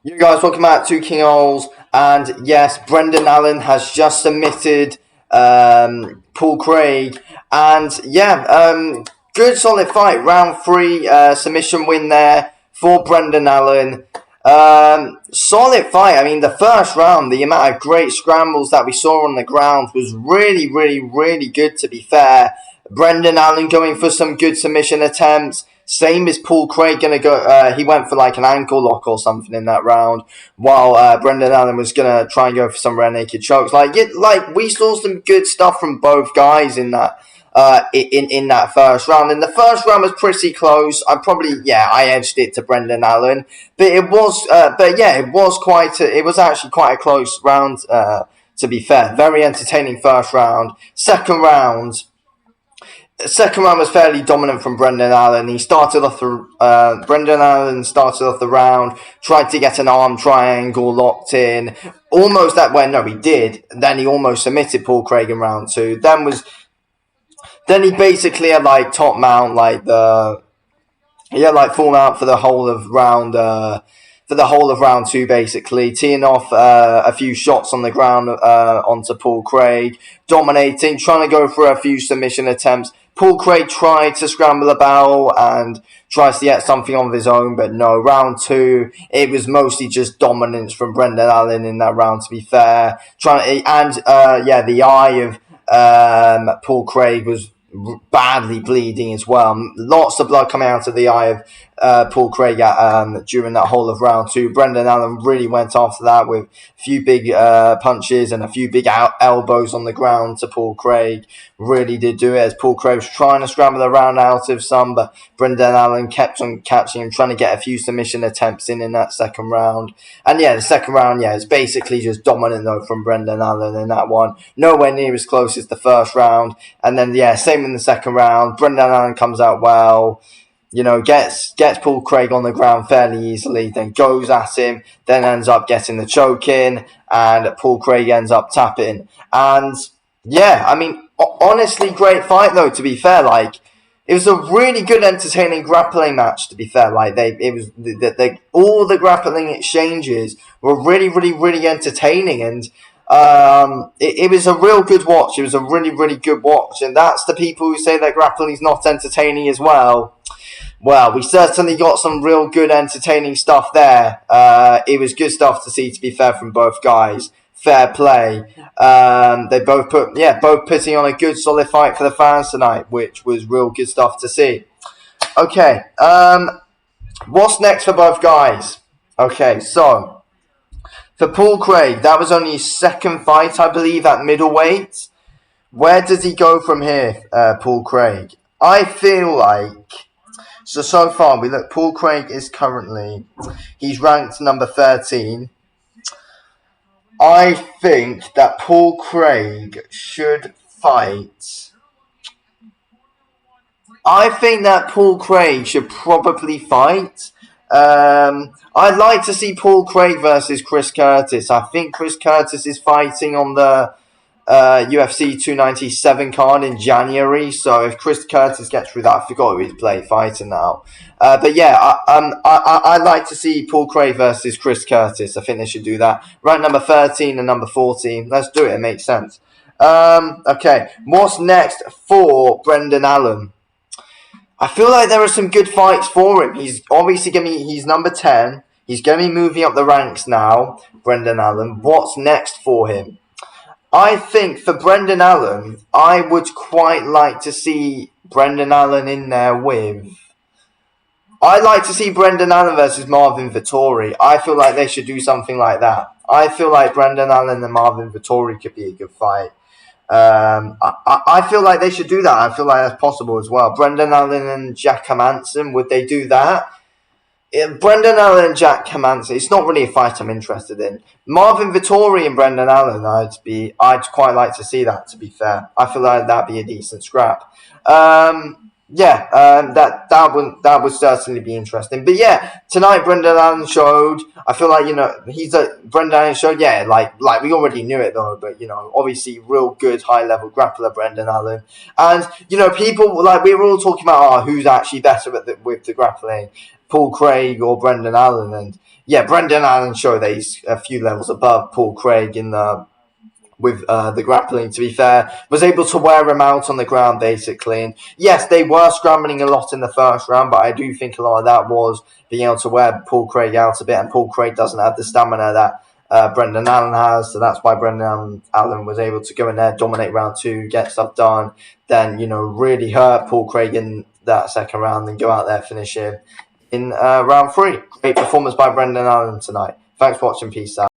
You guys, welcome back to King Oles. And yes, Brendan Allen has just submitted Paul Craig. And yeah, good solid fight. Round three, submission win there for Brendan Allen. Solid fight. I mean, the first round, the amount of great scrambles that we saw on the ground was really, really, really good, to be fair. Brendan Allen going for some good submission attempts. Same as Paul Craig going to go. He went for like an ankle lock or something in that round, while Brendan Allen was going to try and go for some rear naked chokes. Like we saw some good stuff from both guys in that. In that first round, and the first round was pretty close. I edged it to Brendan Allen, but it was it was actually quite a close round. To be fair, very entertaining first round. Second round was fairly dominant from Brendan Allen. Brendan Allen started off the round, tried to get an arm triangle locked in. Almost that went, no, he did. Then he almost submitted Paul Craig in round two. Then he basically had like top mount, full mount for the whole of round two, basically teeing off a few shots on the ground onto Paul Craig, dominating, trying to go for a few submission attempts. Paul Craig tried to scramble about and tries to get something of his own, but no. Round two, it was mostly just dominance from Brendan Allen in that round, to be fair. The eye of Paul Craig was badly bleeding as well. Lots of blood coming out of the eye of Paul Craig during that whole of round two. Brendan Allen really went after that with a few big punches and a few big elbows on the ground to Paul Craig. Really did do it, as Paul Craig was trying to scramble around out of some, but Brendan Allen kept on catching him, trying to get a few submission attempts in that second round. And yeah, the second round, it's basically just dominant though from Brendan Allen in that one. Nowhere near as close as the first round. And then same in the second round. Brendan Allen comes out well, gets Paul Craig on the ground fairly easily, then goes at him, then ends up getting the choke in, and Paul Craig ends up tapping. And yeah, I mean, honestly, great fight though, to be fair. Like, it was a really good, entertaining grappling match, to be fair. Like, all the grappling exchanges were really, really, really entertaining, and it was a real good watch. It was a really, really good watch, and that's the people who say that grappling is not entertaining as well. Well, we certainly got some real good, entertaining stuff there. It was good stuff to see, to be fair, from both guys. Fair play. They both putting on a good, solid fight for the fans tonight, which was real good stuff to see. Okay, what's next for both guys? Okay, so for Paul Craig, that was only his second fight, I believe, at middleweight. Where does he go from here, Paul Craig? I feel like... So far, we look. Paul Craig is he's ranked number 13. I think that Paul Craig should fight. I think that Paul Craig should probably fight. I'd like to see Paul Craig versus Chris Curtis. I think Chris Curtis is fighting on the UFC 297 card in January. So if Chris Curtis gets through that, I forgot who he's fighting now. But yeah, I'd like to see Paul Craig versus Chris Curtis. I think they should do that. Rank number 13 and number 14. Let's do it. It makes sense. Okay, what's next for Brendan Allen? I feel like there are some good fights for him. He's obviously he's number 10. He's going to be moving up the ranks now, Brendan Allen. What's next for him? I think for Brendan Allen, I would quite like to see Brendan Allen in there with... I'd like to see Brendan Allen versus Marvin Vettori. I feel like they should do something like that. I feel like Brendan Allen and Marvin Vettori could be a good fight. I feel like they should do that. I feel like that's possible as well. Brendan Allen and Jack Hermansson, would they do that? Brendan Allen and Jack Hermansson, it's not really a fight I'm interested in. Marvin Vettori and Brendan Allen, I'd quite like to see that, to be fair. I feel like that'd be a decent scrap. That would certainly be interesting. But yeah, tonight Brendan Allen showed. I feel like Brendan Allen showed. Yeah, like we already knew it though. But obviously, real good high level grappler Brendan Allen. And people we were all talking about who's actually better with the grappling. Paul Craig or Brendan Allen. And yeah, Brendan Allen showed that he's a few levels above Paul Craig in the grappling, to be fair. Was able to wear him out on the ground, basically. And yes, they were scrambling a lot in the first round, but I do think a lot of that was being able to wear Paul Craig out a bit, and Paul Craig doesn't have the stamina that Brendan Allen has, so that's why Brendan Allen was able to go in there, dominate round 2, get stuff done, then, really hurt Paul Craig in that second round, then go out there, finish him in round 3. Great performance by Brendan Allen tonight. Thanks for watching. Peace out.